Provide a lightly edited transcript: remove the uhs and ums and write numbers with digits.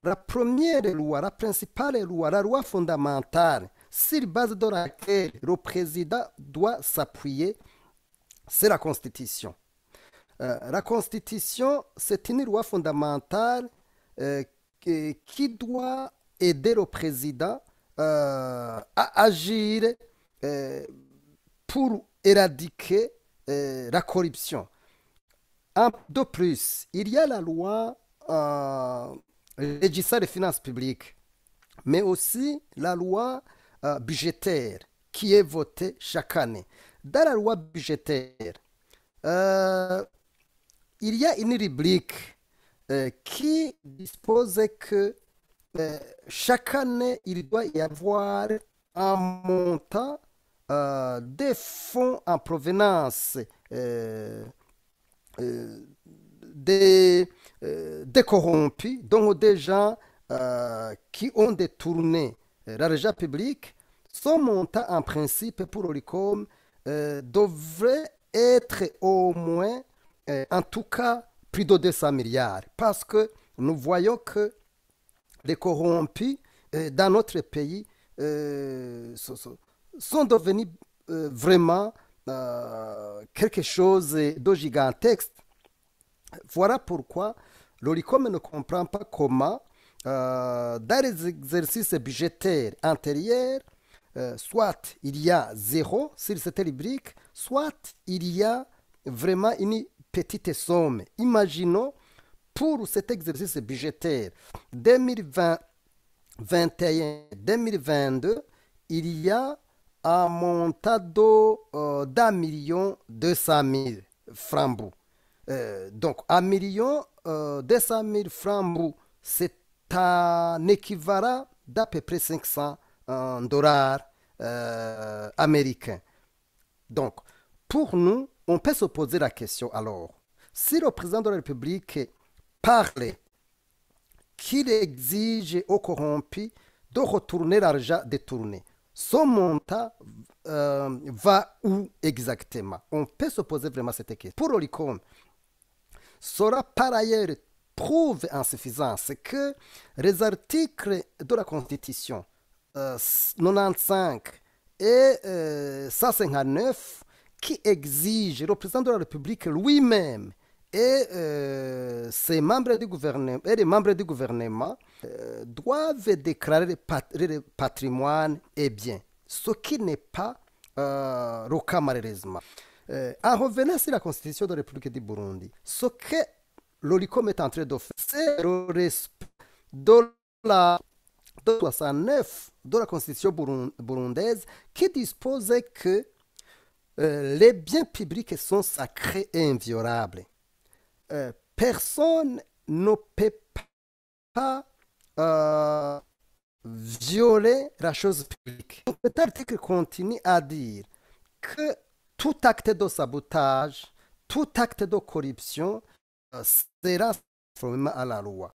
la première loi, la principale loi, la loi fondamentale, sur base de laquelle le président doit s'appuyer, c'est la Constitution. La Constitution, c'est une loi fondamentale euh, qui doit aider le président à agir euh, pour éradiquer la corruption. De plus, il y a la loi législative des finances publiques, mais aussi la loi budgétaire qui est votée chaque année. Dans la loi budgétaire, euh, il y a une rubrique qui dispose que chaque année, il doit y avoir un montant des fonds en provenance des corrompus, donc des gens qui ont détourné l'argent public. Son montant en principe pour l'ORICOM devrait être au moins, en tout cas, plus de 200 milliards. Parce que nous voyons que les corrompus dans notre pays sont devenus vraiment quelque chose de gigantesque. Voilà pourquoi l'ORICOM ne comprend pas comment, dans les exercices budgétaires antérieurs, soit il y a zéro sur cette rubrique, soit il y a vraiment une petite somme. Imaginons pour cet exercice budgétaire 2021-2022, il y a un montant d'1 million 200 000 francs. Donc, 1 million 200 000 francs, c'est un équivalent d'à peu près 500 dollars américains. Donc, pour nous, on peut se poser la question alors, si le président de la République parle qu'il exige aux corrompus de retourner l'argent détourné, son montant va où exactement? On peut se poser vraiment cette question. Pour l'ORICOM, sera par ailleurs prouve en suffisance que les articles de la Constitution 95 et 159 qui exigent le président de la République lui-même et ses membres du gouvernement, et les membres du gouvernement doivent déclarer le patrimoine et biens, ce qui n'est pas le cas malheureusement. En revenant sur la Constitution de la République du Burundi, ce que l'ORICOM est en train de faire, c'est le respect de la de 69 de la Constitution burundaise qui dispose que les biens publics sont sacrés et inviolables. Personne ne peut pas violer la chose publique. Cet article continue à dire que tout acte de sabotage, tout acte de corruption sera conformément à la loi.